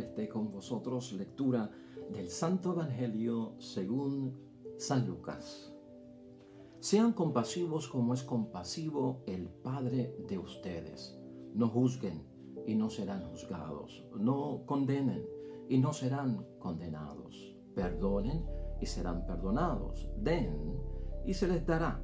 esté con vosotros. Lectura del Santo Evangelio según San Lucas. Sean compasivos como es compasivo el Padre de ustedes. No juzguen y no serán juzgados. No condenen y no serán condenados. Perdonen y serán perdonados. Den y se les dará.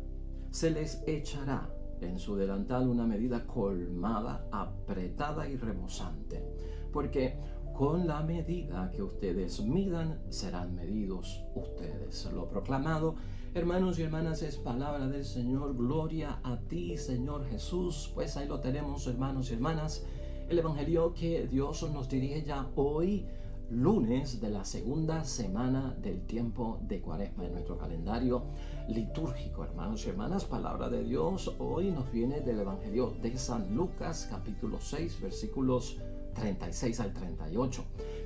Se les echará en su delantal una medida colmada, apretada y rebosante. Porque con la medida que ustedes midan, serán medidos ustedes. Lo proclamado, hermanos y hermanas, es palabra del Señor. Gloria a ti, Señor Jesús. Pues ahí lo tenemos, hermanos y hermanas. El Evangelio que Dios nos dirige ya hoy, lunes de la segunda semana del tiempo de Cuaresma en nuestro calendario litúrgico. Hermanos y hermanas, palabra de Dios hoy nos viene del Evangelio de San Lucas, capítulo 6, versículos 36 al 38,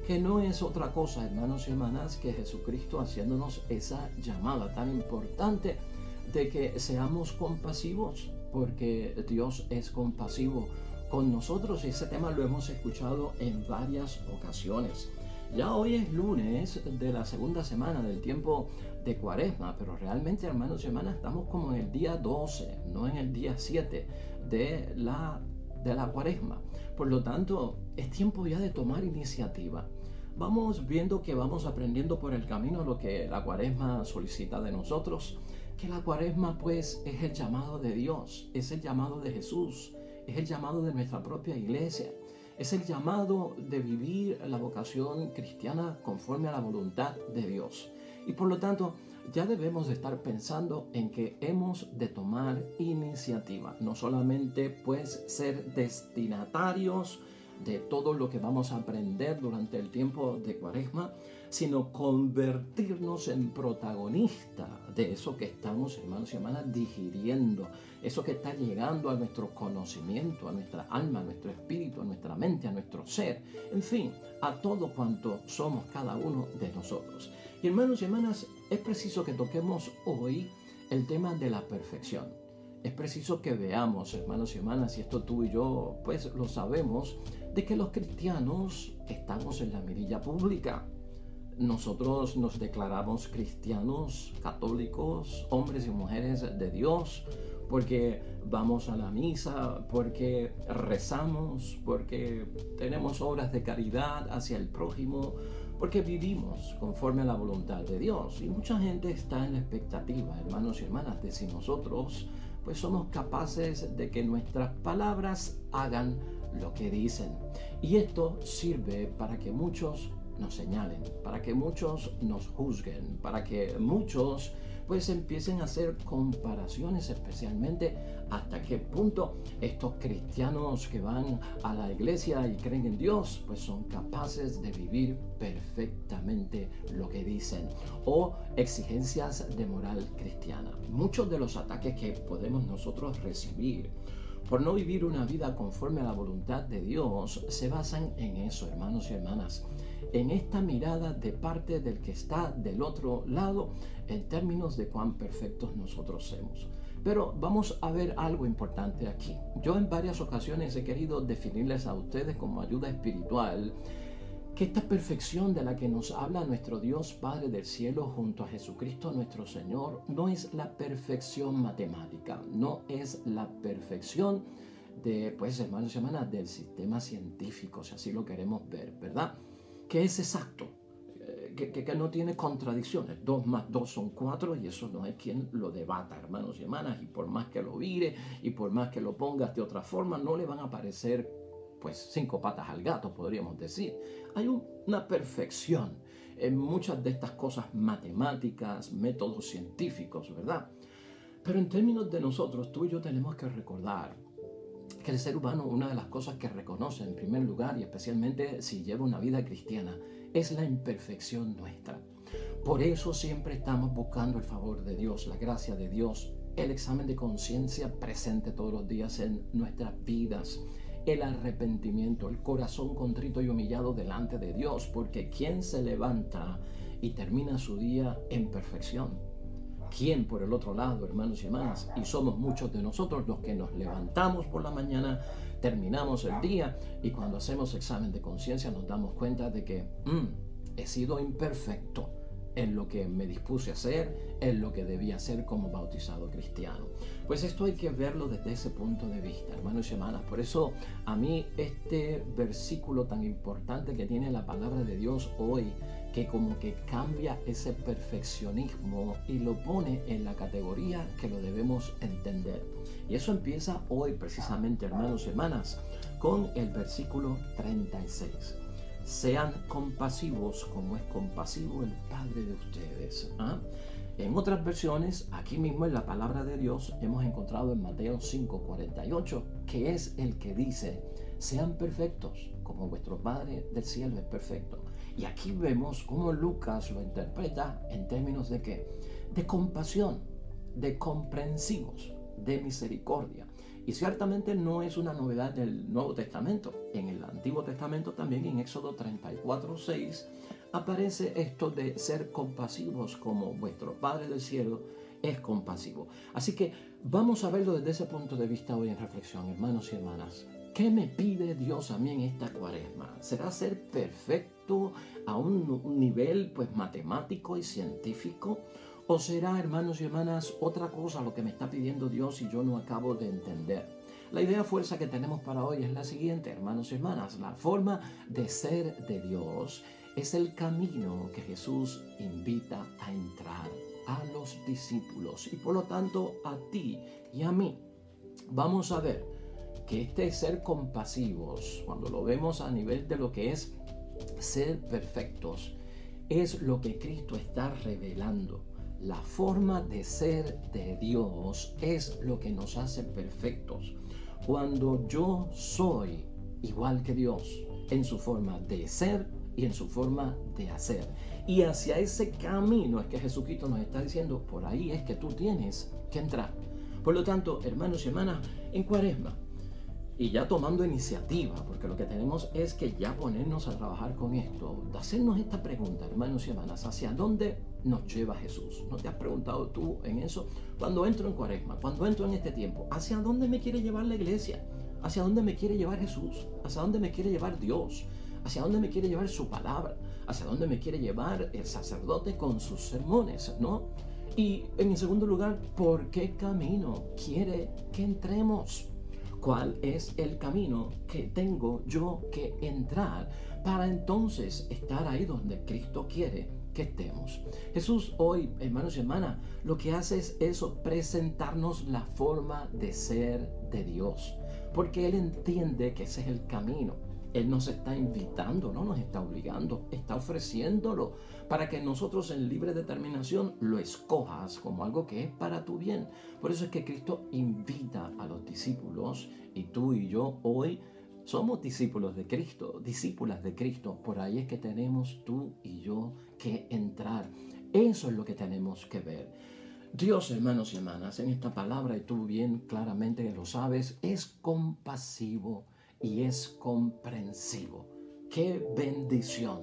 que no es otra cosa, hermanos y hermanas, que Jesucristo haciéndonos esa llamada tan importante de que seamos compasivos, porque Dios es compasivo con nosotros, y ese tema lo hemos escuchado en varias ocasiones. Ya hoy es lunes de la segunda semana del tiempo de Cuaresma, pero realmente, hermanos y hermanas, estamos como en el día 12, no en el día 7 de la Cuaresma. Por lo tanto, es tiempo ya de tomar iniciativa. Vamos viendo que vamos aprendiendo por el camino lo que la Cuaresma solicita de nosotros, que la Cuaresma pues es el llamado de Dios, es el llamado de Jesús, es el llamado de nuestra propia iglesia. Es el llamado de vivir la vocación cristiana conforme a la voluntad de Dios. Y por lo tanto, ya debemos de estar pensando en que hemos de tomar iniciativa. No solamente pues ser destinatarios de todo lo que vamos a aprender durante el tiempo de Cuaresma, sino convertirnos en protagonistas de eso que estamos, hermanos y hermanas, digiriendo, eso que está llegando a nuestro conocimiento, a nuestra alma, a nuestro espíritu, a nuestra mente, a nuestro ser, en fin, a todo cuanto somos cada uno de nosotros. Y hermanos y hermanas, es preciso que toquemos hoy el tema de la perfección. Es preciso que veamos, hermanos y hermanas, y esto tú y yo pues lo sabemos, de que los cristianos estamos en la mirilla pública. Nosotros nos declaramos cristianos, católicos, hombres y mujeres de Dios, porque vamos a la misa, porque rezamos, porque tenemos obras de caridad hacia el prójimo, porque vivimos conforme a la voluntad de Dios. Y mucha gente está en la expectativa, hermanos y hermanas, de si nosotros pues somos capaces de que nuestras palabras hagan lo que dicen. Y esto sirve para que muchos nos señalen, para que muchos nos juzguen, para que muchos pues empiecen a hacer comparaciones, especialmente hasta qué punto estos cristianos que van a la iglesia y creen en Dios pues son capaces de vivir perfectamente lo que dicen, o exigencias de moral cristiana. Muchos de los ataques que podemos nosotros recibir por no vivir una vida conforme a la voluntad de Dios se basan en eso, hermanos y hermanas, en esta mirada de parte del que está del otro lado en términos de cuán perfectos nosotros somos. Pero vamos a ver algo importante aquí. Yo en varias ocasiones he querido definirles a ustedes como ayuda espiritual que esta perfección de la que nos habla nuestro Dios Padre del cielo junto a Jesucristo nuestro Señor no es la perfección matemática, no es la perfección de, pues hermanos y hermanas, del sistema científico, si así lo queremos ver, ¿verdad? Que es exacto, que no tiene contradicciones. 2 más 2 son 4 y eso no hay quien lo debata, hermanos y hermanas, y por más que lo vire y por más que lo pongas de otra forma, no le van a parecer pues 5 patas al gato, podríamos decir. Hay una perfección en muchas de estas cosas matemáticas, métodos científicos, ¿verdad? Pero en términos de nosotros, tú y yo tenemos que recordar que el ser humano, una de las cosas que reconoce en primer lugar, y especialmente si lleva una vida cristiana, es la imperfección nuestra. Por eso siempre estamos buscando el favor de Dios, la gracia de Dios, el examen de conciencia presente todos los días en nuestras vidas, el arrepentimiento, el corazón contrito y humillado delante de Dios, porque ¿quién se levanta y termina su día en perfección? ¿Quién por el otro lado, hermanos y hermanas? Y somos muchos de nosotros los que nos levantamos por la mañana, terminamos el día y cuando hacemos examen de conciencia nos damos cuenta de que he sido imperfecto en lo que me dispuse a hacer, en lo que debía hacer como bautizado cristiano. Pues esto hay que verlo desde ese punto de vista, hermanos y hermanas. Por eso a mí este versículo tan importante que tiene la palabra de Dios hoy, que como que cambia ese perfeccionismo y lo pone en la categoría que lo debemos entender. Y eso empieza hoy precisamente, hermanos y hermanas, con el versículo 36. Sean compasivos como es compasivo el Padre de ustedes. En otras versiones, aquí mismo en la palabra de Dios, hemos encontrado en Mateo 5:48, que es el que dice, sean perfectos como vuestro Padre del cielo es perfecto. Y aquí vemos cómo Lucas lo interpreta en términos de ¿qué? De compasión, de comprensivos, de misericordia. Y ciertamente no es una novedad del Nuevo Testamento. En el Antiguo Testamento también, en Éxodo 34:6, aparece esto de ser compasivos como vuestro Padre del cielo es compasivo. Así que vamos a verlo desde ese punto de vista hoy en reflexión, hermanos y hermanas. ¿Qué me pide Dios a mí en esta cuaresma? ¿Será ser perfecto a un nivel pues matemático y científico? ¿O será, hermanos y hermanas, otra cosa lo que me está pidiendo Dios y yo no acabo de entender? La idea fuerza que tenemos para hoy es la siguiente, hermanos y hermanas. La forma de ser de Dios es el camino que Jesús invita a entrar a los discípulos y por lo tanto a ti y a mí. Vamos a ver que este ser compasivos, cuando lo vemos a nivel de lo que es ser perfectos, es lo que Cristo está revelando. La forma de ser de Dios es lo que nos hace perfectos. Cuando yo soy igual que Dios en su forma de ser y en su forma de hacer. Y hacia ese camino es que Jesucristo nos está diciendo, por ahí es que tú tienes que entrar. Por lo tanto, hermanos y hermanas, en Cuaresma, y ya tomando iniciativa, porque lo que tenemos es que ya ponernos a trabajar con esto, de hacernos esta pregunta, hermanos y hermanas, ¿hacia dónde nos lleva Jesús? ¿No te has preguntado tú en eso? Cuando entro en Cuaresma, cuando entro en este tiempo, ¿hacia dónde me quiere llevar la iglesia? ¿Hacia dónde me quiere llevar Jesús? ¿Hacia dónde me quiere llevar Dios? ¿Hacia dónde me quiere llevar su palabra? ¿Hacia dónde me quiere llevar el sacerdote con sus sermones? ¿No? Y en segundo lugar, ¿por qué camino quiere que entremos? ¿Cuál es el camino que tengo yo que entrar para entonces estar ahí donde Cristo quiere que estemos? Jesús hoy, hermanos y hermanas, lo que hace es eso, presentarnos la forma de ser de Dios, porque Él entiende que ese es el camino. Él nos está invitando, no nos está obligando, está ofreciéndolo para que nosotros en libre determinación lo escojas como algo que es para tu bien. Por eso es que Cristo invita a los discípulos y tú y yo hoy somos discípulos de Cristo, discípulas de Cristo. Por ahí es que tenemos tú y yo que entrar. Eso es lo que tenemos que ver. Dios, hermanos y hermanas, en esta palabra, y tú bien claramente lo sabes, es compasivo y es comprensivo. ¡Qué bendición!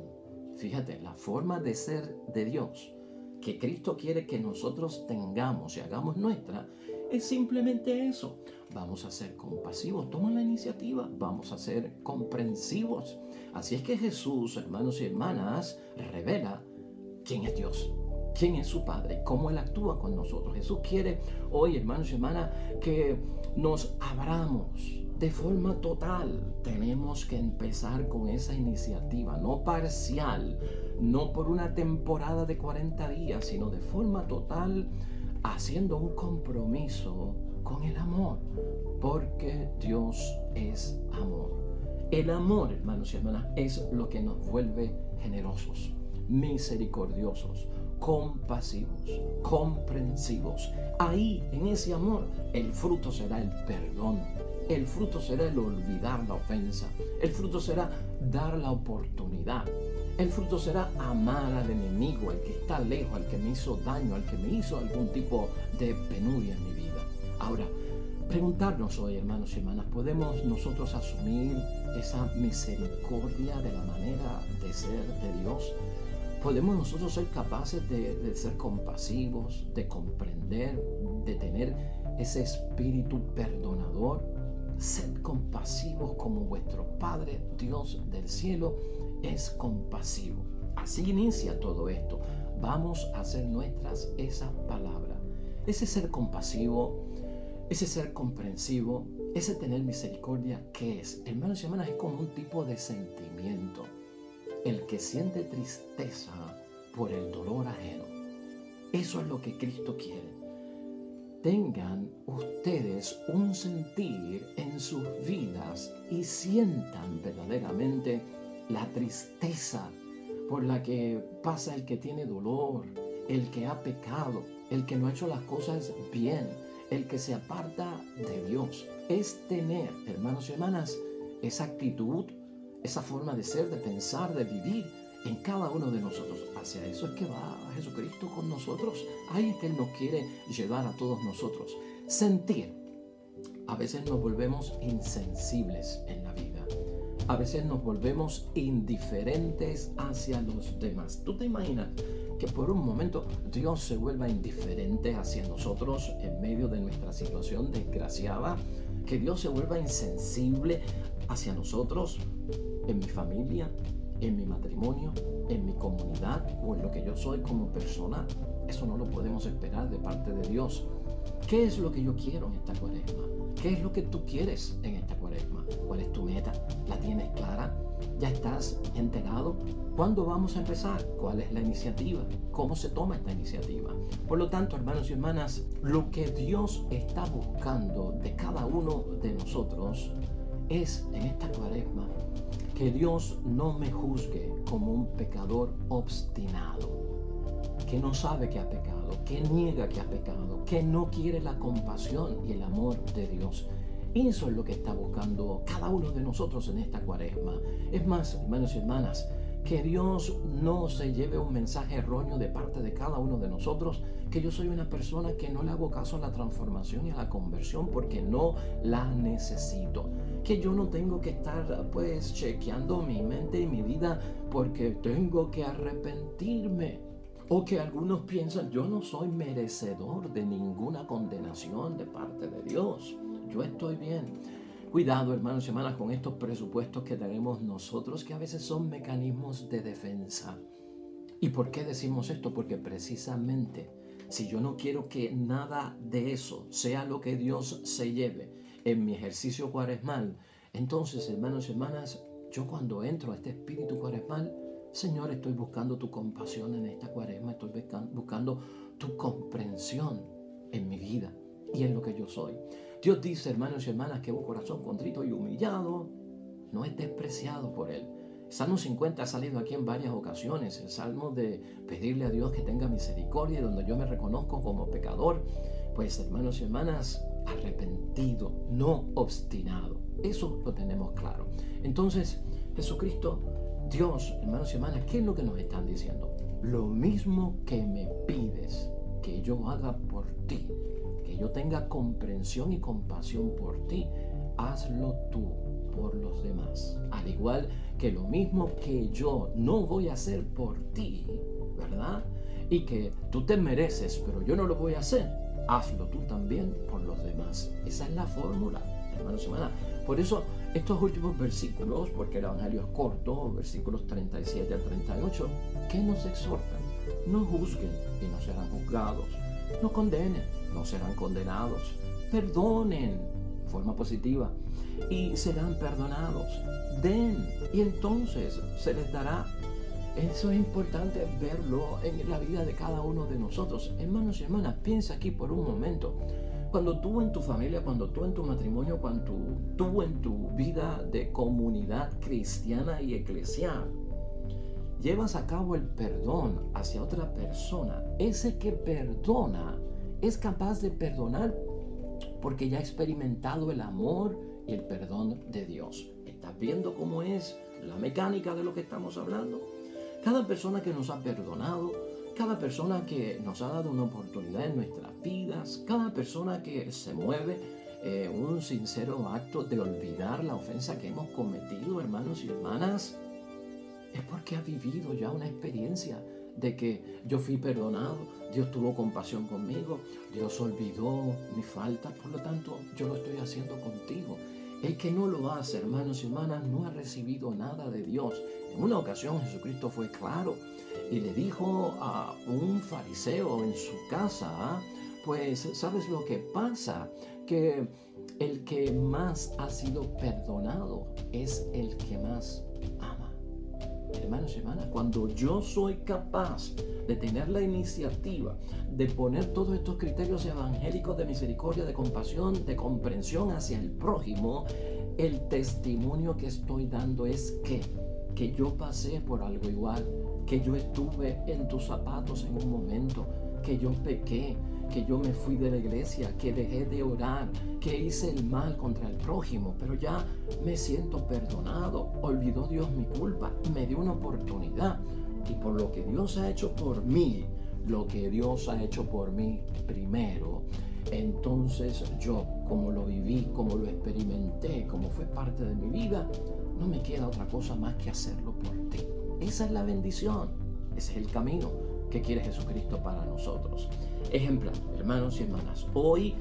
Fíjate, la forma de ser de Dios que Cristo quiere que nosotros tengamos y hagamos nuestra es simplemente eso. Vamos a ser compasivos, toma la iniciativa, vamos a ser comprensivos. Así es que Jesús, hermanos y hermanas, revela quién es Dios, quién es su Padre y cómo Él actúa con nosotros. Jesús quiere hoy, hermanos y hermanas, que nos abramos de forma total. Tenemos que empezar con esa iniciativa, no parcial, no por una temporada de 40 días, sino de forma total, haciendo un compromiso con el amor, porque Dios es amor. El amor, hermanos y hermanas, es lo que nos vuelve generosos, misericordiosos, compasivos, comprensivos. Ahí, en ese amor, el fruto será el perdón. El fruto será el olvidar la ofensa. El fruto será dar la oportunidad. El fruto será amar al enemigo, al que está lejos, al que me hizo daño, al que me hizo algún tipo de penuria en mi vida. Ahora, preguntarnos hoy, hermanos y hermanas, ¿podemos nosotros asumir esa misericordia de la manera de ser de Dios? ¿Podemos nosotros ser capaces de ser compasivos, de comprender, de tener ese espíritu perdonador? Sed compasivos como vuestro Padre Dios del cielo es compasivo. Así inicia todo esto. Vamos a hacer nuestras esa palabra. Ese ser compasivo, ese ser comprensivo, ese tener misericordia, ¿qué es? Hermanos y hermanas, es como un tipo de sentimiento. El que siente tristeza por el dolor ajeno. Eso es lo que Cristo quiere. Tengan ustedes un sentir en sus vidas y sientan verdaderamente la tristeza por la que pasa el que tiene dolor, el que ha pecado, el que no ha hecho las cosas bien, el que se aparta de Dios. Es tener, hermanos y hermanas, esa actitud, esa forma de ser, de pensar, de vivir en cada uno de nosotros. Hacia eso es que va Jesucristo con nosotros. Ahí es que Él nos quiere llevar a todos nosotros. Sentir. A veces nos volvemos insensibles en la vida. A veces nos volvemos indiferentes hacia los demás. ¿Tú te imaginas que por un momento Dios se vuelva indiferente hacia nosotros en medio de nuestra situación desgraciada? Que Dios se vuelva insensible hacia nosotros en mi familia, en mi matrimonio, en mi comunidad o en lo que yo soy como persona. Eso no lo podemos esperar de parte de Dios. ¿Qué es lo que yo quiero en esta cuaresma? ¿Qué es lo que tú quieres en esta cuaresma? ¿Cuál es tu meta? ¿La tienes clara? ¿Ya estás enterado? ¿Cuándo vamos a empezar? ¿Cuál es la iniciativa? ¿Cómo se toma esta iniciativa? Por lo tanto, hermanos y hermanas, lo que Dios está buscando de cada uno de nosotros es en esta cuaresma que Dios no me juzgue como un pecador obstinado, que no sabe que ha pecado, que niega que ha pecado, que no quiere la compasión y el amor de Dios. Eso es lo que está buscando cada uno de nosotros en esta cuaresma. Es más, hermanos y hermanas, que Dios no se lleve un mensaje erróneo de parte de cada uno de nosotros, que yo soy una persona que no le hago caso a la transformación y a la conversión porque no la necesito. Que yo no tengo que estar pues chequeando mi mente y mi vida porque tengo que arrepentirme. O que algunos piensan, yo no soy merecedor de ninguna condenación de parte de Dios. Yo estoy bien. Cuidado, hermanos y hermanas, con estos presupuestos que tenemos nosotros, que a veces son mecanismos de defensa. ¿Y por qué decimos esto? Porque precisamente, si yo no quiero que nada de eso sea lo que Dios se lleve en mi ejercicio cuaresmal, entonces, hermanos y hermanas, yo cuando entro a este espíritu cuaresmal, Señor, estoy buscando tu compasión en esta cuaresma, estoy buscando tu comprensión en mi vida y en lo que yo soy. Dios dice, hermanos y hermanas, que un corazón contrito y humillado no es despreciado por Él. El Salmo 50 ha salido aquí en varias ocasiones, el Salmo de pedirle a Dios que tenga misericordia, donde yo me reconozco como pecador. Pues, hermanos y hermanas, arrepentido, no obstinado. Eso lo tenemos claro. Entonces, Jesucristo, Dios, hermanos y hermanas, ¿qué es lo que nos están diciendo? Lo mismo que me pides que yo haga por ti, que yo tenga comprensión y compasión por ti, hazlo tú por los demás. Al igual que lo mismo que yo no voy a hacer por ti, ¿verdad? Y que tú te mereces, pero yo no lo voy a hacer, hazlo tú también por los demás. Esa es la fórmula, hermanos y hermanas. Por eso estos últimos versículos, porque el Evangelio es corto, versículos 37 al 38, ¿qué nos exhortan? No juzguen y no serán juzgados. No condenen, no serán condenados. Perdonen, de forma positiva, y serán perdonados. Den, y entonces se les dará. Eso es importante verlo en la vida de cada uno de nosotros. Hermanos y hermanas, piensa aquí por un momento. Cuando tú en tu familia, cuando tú en tu matrimonio, cuando tú en tu vida de comunidad cristiana y eclesial, llevas a cabo el perdón hacia otra persona, ese que perdona es capaz de perdonar porque ya ha experimentado el amor y el perdón de Dios. ¿Estás viendo cómo es la mecánica de lo que estamos hablando? Cada persona que nos ha perdonado, cada persona que nos ha dado una oportunidad en nuestras vidas, cada persona que se mueve un sincero acto de olvidar la ofensa que hemos cometido, hermanos y hermanas, es porque ha vivido ya una experiencia de que yo fui perdonado, Dios tuvo compasión conmigo, Dios olvidó mi falta, por lo tanto yo lo estoy haciendo contigo. El que no lo hace, hermanos y hermanas, no ha recibido nada de Dios. En una ocasión Jesucristo fue claro y le dijo a un fariseo en su casa, pues, ¿sabes lo que pasa? Que el que más ha sido perdonado es el que más ama. Hermanos y hermanas, cuando yo soy capaz de tener la iniciativa de poner todos estos criterios evangélicos de misericordia, de compasión, de comprensión hacia el prójimo, el testimonio que estoy dando es que yo pasé por algo igual, que yo estuve en tus zapatos en un momento, que yo pequé, que yo me fui de la iglesia, que dejé de orar, que hice el mal contra el prójimo, pero ya me siento perdonado. Olvidó Dios mi culpa, me dio una oportunidad. Y por lo que Dios ha hecho por mí, lo que Dios ha hecho por mí primero, entonces yo, como lo viví, como lo experimenté, como fue parte de mi vida, no me queda otra cosa más que hacerlo por ti. Esa es la bendición, ese es el camino que quiere Jesucristo para nosotros. Ejemplar, hermanos y hermanas, hoy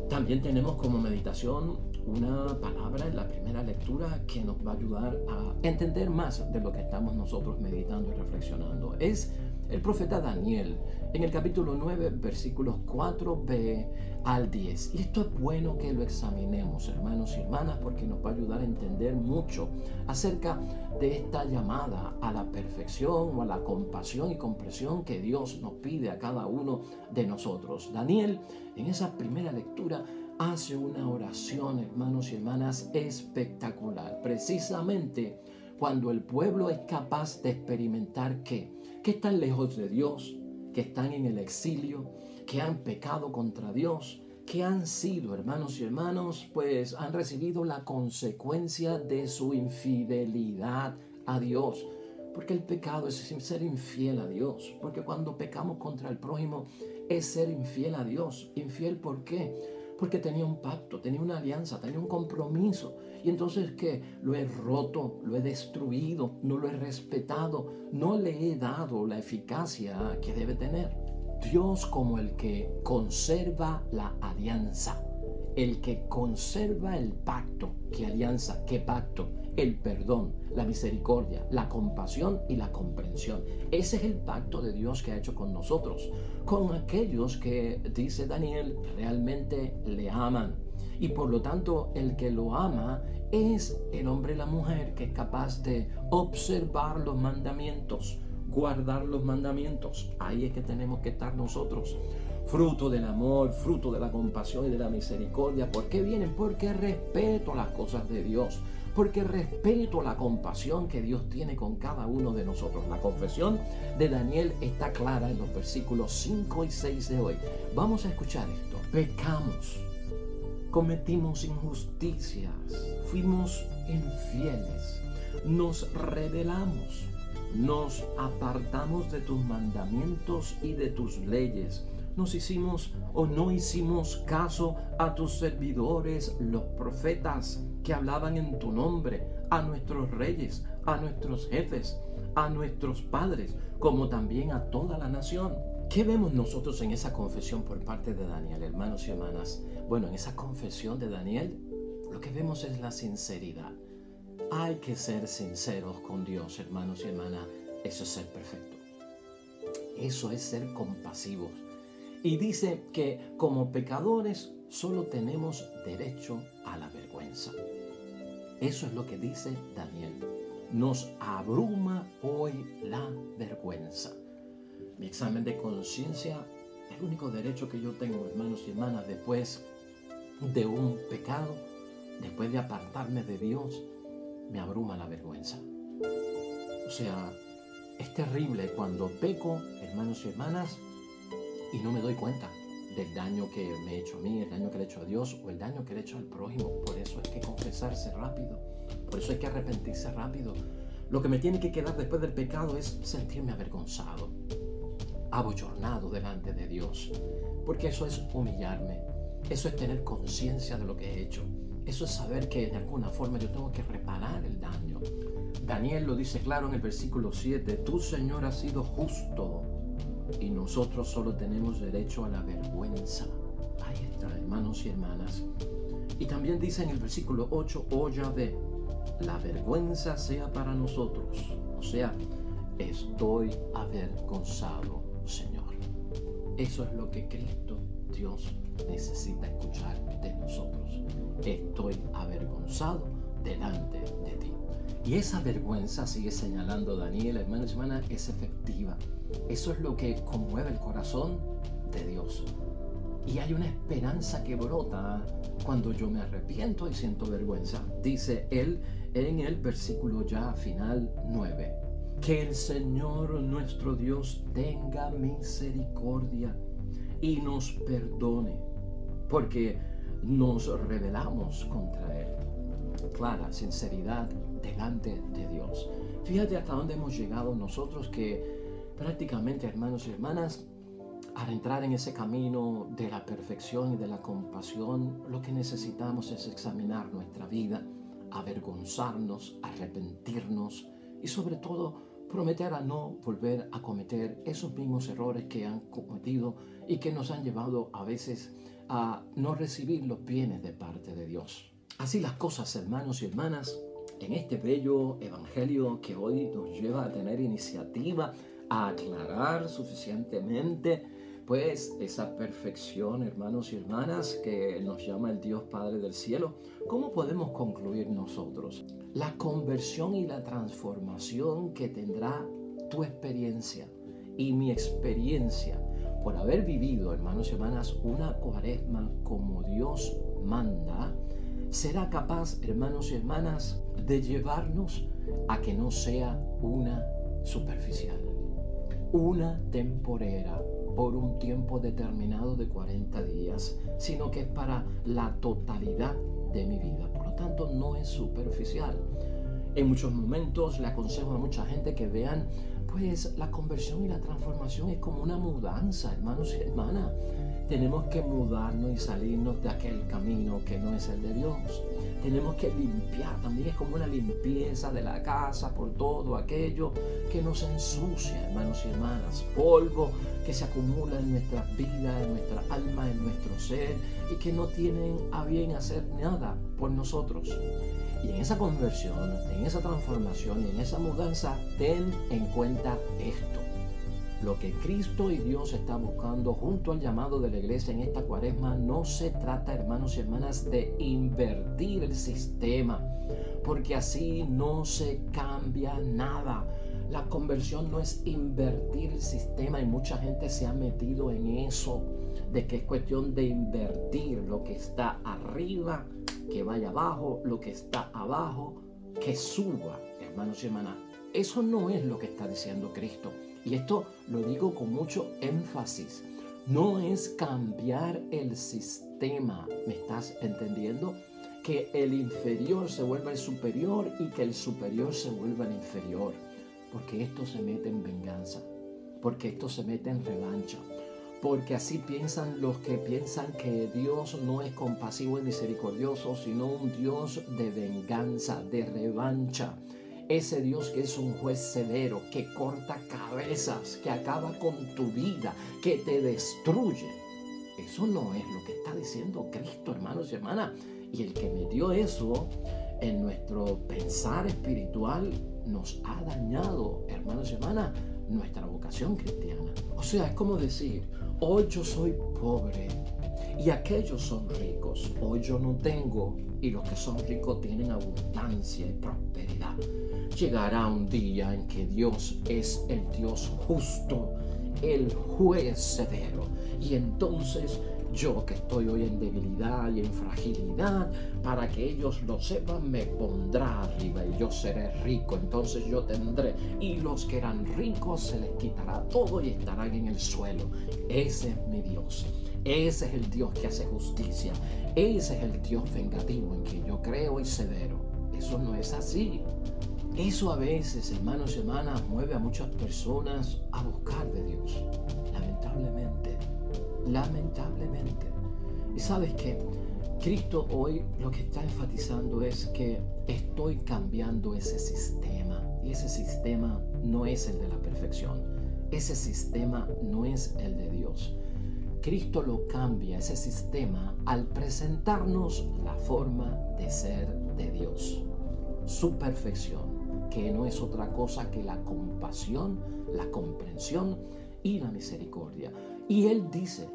también tenemos como meditación una palabra en la primera lectura que nos va a ayudar a entender más de lo que estamos nosotros meditando y reflexionando. Es el profeta Daniel, en el capítulo 9, versículos 4b al 10. Y esto es bueno que lo examinemos, hermanos y hermanas, porque nos va a ayudar a entender mucho acerca de esta llamada a la perfección o a la compasión y comprensión que Dios nos pide a cada uno de nosotros. Daniel, en esa primera lectura, hace una oración, hermanos y hermanas, espectacular. Precisamente cuando el pueblo es capaz de experimentar que están lejos de Dios, que están en el exilio, que han pecado contra Dios, que han sido, hermanos y hermanos, pues han recibido la consecuencia de su infidelidad a Dios. Porque el pecado es ser infiel a Dios. Porque cuando pecamos contra el prójimo es ser infiel a Dios. ¿Infiel por qué? Porque tenía un pacto, tenía una alianza, tenía un compromiso. Y entonces que lo he roto, lo he destruido, no lo he respetado, no le he dado la eficacia que debe tener. Dios como el que conserva la alianza, el que conserva el pacto. ¿Qué alianza? ¿Qué pacto? El perdón, la misericordia, la compasión y la comprensión. Ese es el pacto de Dios que ha hecho con nosotros, con aquellos que, dice Daniel, realmente le aman. Y por lo tanto, el que lo ama es el hombre y la mujer que es capaz de observar los mandamientos, guardar los mandamientos. Ahí es que tenemos que estar nosotros. Fruto del amor, fruto de la compasión y de la misericordia. ¿Por qué vienen? Porque respeto las cosas de Dios. Porque respeto la compasión que Dios tiene con cada uno de nosotros. La confesión de Daniel está clara en los versículos 5 y 6 de hoy. Vamos a escuchar esto. Pecamos, cometimos injusticias, fuimos infieles, nos rebelamos, nos apartamos de tus mandamientos y de tus leyes. Nos hicimos o no hicimos caso a tus servidores, los profetas que hablaban en tu nombre, a nuestros reyes, a nuestros jefes, a nuestros padres, como también a toda la nación. ¿Qué vemos nosotros en esa confesión por parte de Daniel, hermanos y hermanas? Bueno, en esa confesión de Daniel, lo que vemos es la sinceridad. Hay que ser sinceros con Dios, hermanos y hermanas. Eso es ser perfecto. Eso es ser compasivos. Y dice que como pecadores solo tenemos derecho a la vergüenza. Eso es lo que dice Daniel. Nos abruma hoy la vergüenza. Mi examen de conciencia, el único derecho que yo tengo, hermanos y hermanas, después de un pecado, después de apartarme de Dios, me abruma la vergüenza. O sea, es terrible cuando peco, hermanos y hermanas, y no me doy cuenta del daño que me he hecho a mí, el daño que le he hecho a Dios o el daño que le he hecho al prójimo. Por eso hay que confesarse rápido, por eso hay que arrepentirse rápido. Lo que me tiene que quedar después del pecado es sentirme avergonzado, abochornado delante de Dios, porque eso es humillarme, eso es tener conciencia de lo que he hecho, eso es saber que de alguna forma yo tengo que reparar el daño. Daniel lo dice claro en el versículo 7, tú, Señor, has sido justo y nosotros solo tenemos derecho a la vergüenza. Ahí está, hermanos y hermanas. Y también dice en el versículo 8, oh Yahvé, la vergüenza sea para nosotros. O sea, estoy avergonzado, Señor. Eso es lo que Cristo, Dios, necesita escuchar de nosotros. Estoy avergonzado delante de ti. Y esa vergüenza, sigue señalando Daniel, hermanos y hermanas, es efectiva. Eso es lo que conmueve el corazón de Dios. Y hay una esperanza que brota cuando yo me arrepiento y siento vergüenza. Dice él en el versículo ya final 9. Que el Señor nuestro Dios tenga misericordia y nos perdone, porque nos rebelamos contra Él. Clara sinceridad delante de Dios. Fíjate hasta dónde hemos llegado nosotros, que prácticamente, hermanos y hermanas, al entrar en ese camino de la perfección y de la compasión, lo que necesitamos es examinar nuestra vida, avergonzarnos, arrepentirnos y sobre todo prometer a no volver a cometer esos mismos errores que han cometido y que nos han llevado a veces a no recibir los bienes de parte de Dios. Así las cosas, hermanos y hermanas, en este bello evangelio que hoy nos lleva a tener iniciativa, a aclarar suficientemente pues esa perfección, hermanos y hermanas, que nos llama el Dios Padre del cielo. ¿Cómo podemos concluir nosotros? La conversión y la transformación que tendrá tu experiencia y mi experiencia por haber vivido, hermanos y hermanas, una cuaresma como Dios manda, será capaz, hermanos y hermanas, de llevarnos a que no sea una superficial, una temporera, por un tiempo determinado de 40 días, sino que es para la totalidad de mi vida. Por lo tanto, no es superficial. En muchos momentos le aconsejo a mucha gente que vean, pues la conversión y la transformación es como una mudanza, hermanos y hermanas. Tenemos que mudarnos y salirnos de aquel camino que no es el de Dios. Tenemos que limpiar, también es como una limpieza de la casa por todo aquello que nos ensucia, hermanos y hermanas. Polvo que se acumula en nuestras vidas, en nuestra alma, en nuestro ser y que no tienen a bien hacer nada por nosotros. Y en esa conversión, en esa transformación y en esa mudanza, ten en cuenta esto. Lo que Cristo y Dios está buscando junto al llamado de la iglesia en esta cuaresma no se trata, hermanos y hermanas, de invertir el sistema, porque así no se cambia nada. La conversión no es invertir el sistema y mucha gente se ha metido en eso, de que es cuestión de invertir lo que está arriba, que vaya abajo, lo que está abajo, que suba, hermanos y hermanas. Eso no es lo que está diciendo Cristo. Y esto lo digo con mucho énfasis. No es cambiar el sistema, ¿me estás entendiendo? Que el inferior se vuelva el superior y que el superior se vuelva el inferior. Porque esto se mete en venganza, porque esto se mete en revancha. Porque así piensan los que piensan que Dios no es compasivo y misericordioso, sino un Dios de venganza, de revancha. Ese Dios que es un juez severo, que corta cabezas, que acaba con tu vida, que te destruye. Eso no es lo que está diciendo Cristo, hermanos y hermanas. Y el que metió eso en nuestro pensar espiritual nos ha dañado, hermanos y hermanas, nuestra vocación cristiana. O sea, es como decir, hoy yo soy pobre y aquellos son ricos. Hoy yo no tengo y los que son ricos tienen abundancia y prosperidad. Llegará un día en que Dios es el Dios justo, el juez severo. Y entonces yo, que estoy hoy en debilidad y en fragilidad, para que ellos lo sepan, me pondrá arriba y yo seré rico. Entonces yo tendré, y los que eran ricos se les quitará todo y estarán en el suelo. Ese es mi Dios. Ese es el Dios que hace justicia. Ese es el Dios vengativo en que yo creo y severo. Eso no es así. Eso a veces, hermanos y hermanas, mueve a muchas personas a buscar de Dios. Lamentablemente. Y sabes que Cristo hoy lo que está enfatizando es que estoy cambiando ese sistema. Y ese sistema no es el de la perfección. Ese sistema no es el de Dios. Cristo lo cambia, ese sistema, al presentarnos la forma de ser de Dios. Su perfección, que no es otra cosa que la compasión, la comprensión y la misericordia. Y Él dice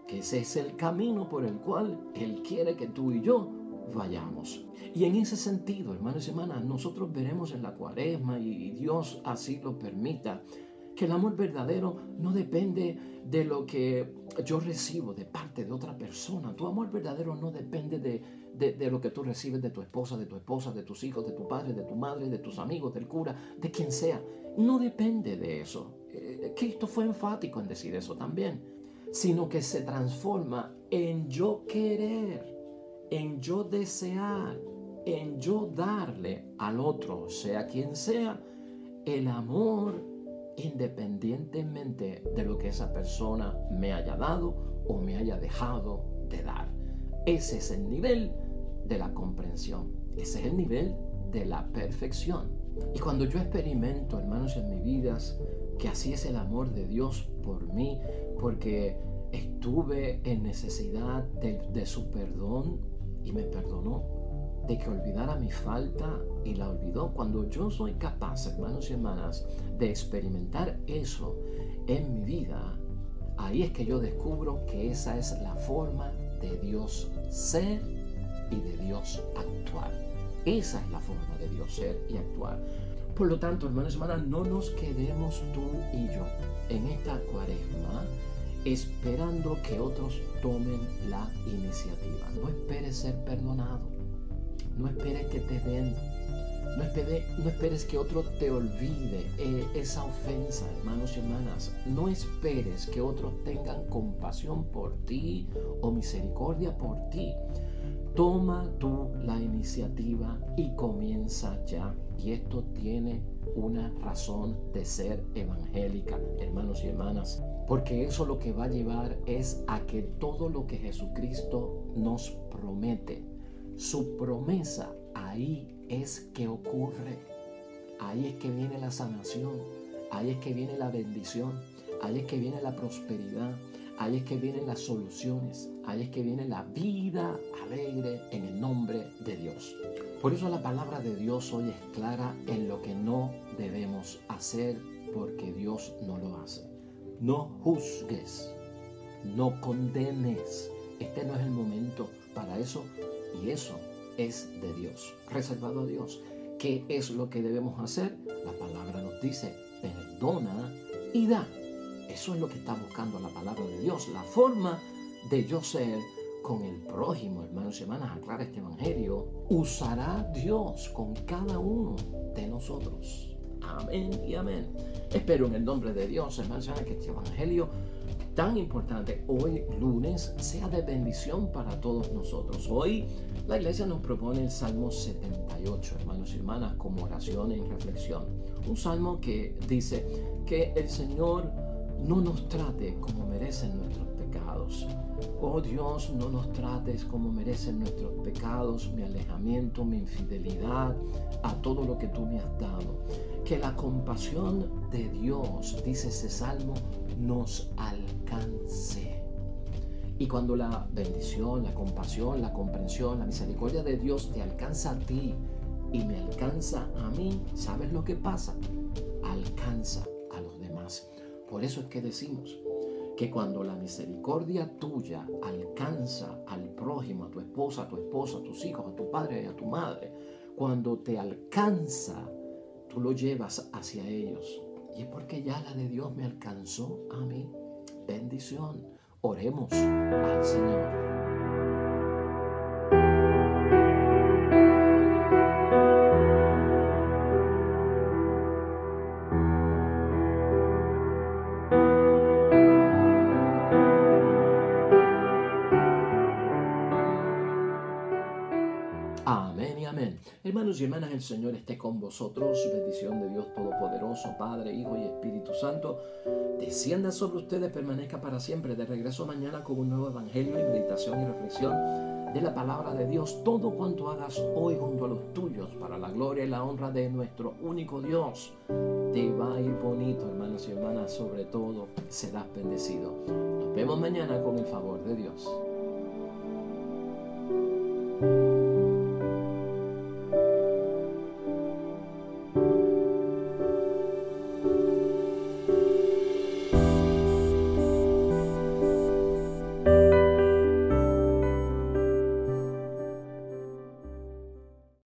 que ese es el camino por el cual Él quiere que tú y yo vayamos. Y en ese sentido, hermanos y hermanas, nosotros veremos en la Cuaresma, y Dios así lo permita, que el amor verdadero no depende de lo que yo recibo de parte de otra persona. Tu amor verdadero no depende de lo que tú recibes de tu esposa, de tus hijos, de tu padre, de tu madre, de tus amigos, del cura, de quien sea. No depende de eso. Cristo fue enfático en decir eso también. Sino que se transforma en yo querer, en yo desear, en yo darle al otro, sea quien sea, el amor independientemente de lo que esa persona me haya dado o me haya dejado de dar. Ese es el nivel de la comprensión. Ese es el nivel de la perfección. Y cuando yo experimento, hermanos, en mi vida, que así es el amor de Dios por mí, porque estuve en necesidad de su perdón y me perdonó, de que olvidara mi falta y la olvidó. Cuando yo soy capaz, hermanos y hermanas, de experimentar eso en mi vida, ahí es que yo descubro que esa es la forma de Dios ser y de Dios actuar. Esa es la forma de Dios ser y actuar. Por lo tanto, hermanos y hermanas, no nos quedemos tú y yo en esta Cuaresma esperando que otros tomen la iniciativa. No esperes ser perdonado. No esperes que te den. No esperes que otro te olvide esa ofensa, hermanos y hermanas. No esperes que otros tengan compasión por ti o misericordia por ti. Toma tú la iniciativa y comienza ya. Y esto tiene una razón de ser evangélica, hermanos y hermanas. Porque eso lo que va a llevar es a que todo lo que Jesucristo nos promete, su promesa, ahí es que ocurre. Ahí es que viene la sanación. Ahí es que viene la bendición. Ahí es que viene la prosperidad. Ahí es que vienen las soluciones. Ahí es que viene la vida alegre en el nombre de Dios. Por eso la palabra de Dios hoy es clara en lo que no debemos hacer, porque Dios no lo hace. No juzgues, no condenes. Este no es el momento para eso, y eso es de Dios, reservado a Dios. ¿Qué es lo que debemos hacer? La palabra nos dice, perdona y da. Eso es lo que está buscando la palabra de Dios. La forma de yo ser con el prójimo, hermanos y hermanas, aclara este evangelio, usará Dios con cada uno de nosotros. Amén y amén. Espero en el nombre de Dios, hermanos y hermanas, que este evangelio tan importante hoy lunes sea de bendición para todos nosotros. Hoy la iglesia nos propone el Salmo 78, hermanos y hermanas, como oración en reflexión. Un salmo que dice que el Señor no nos trate como merecen nuestros pecados. Oh Dios, no nos trates como merecen nuestros pecados, mi alejamiento, mi infidelidad a todo lo que tú me has dado. Que la compasión de Dios, dice ese salmo, nos alcance. Y cuando la bendición, la compasión, la comprensión, la misericordia de Dios te alcanza a ti y me alcanza a mí, ¿sabes lo que pasa? Alcanza a los demás. Por eso es que decimos que cuando la misericordia tuya alcanza al prójimo, a tu esposa, a tus hijos, a tu padre y a tu madre, cuando te alcanza, tú lo llevas hacia ellos. Y es porque ya la de Dios me alcanzó a mí. Bendición. Oremos al Señor. Amén y amén. Hermanos y hermanas, el Señor esté con vosotros. Bendición de Dios Todopoderoso, Padre, Hijo y Espíritu Santo, descienda sobre ustedes, permanezca para siempre. De regreso mañana con un nuevo evangelio y meditación y reflexión de la palabra de Dios, todo cuanto hagas hoy junto a los tuyos, para la gloria y la honra de nuestro único Dios, te va a ir bonito, hermanos y hermanas, sobre todo serás bendecido. Nos vemos mañana con el favor de Dios.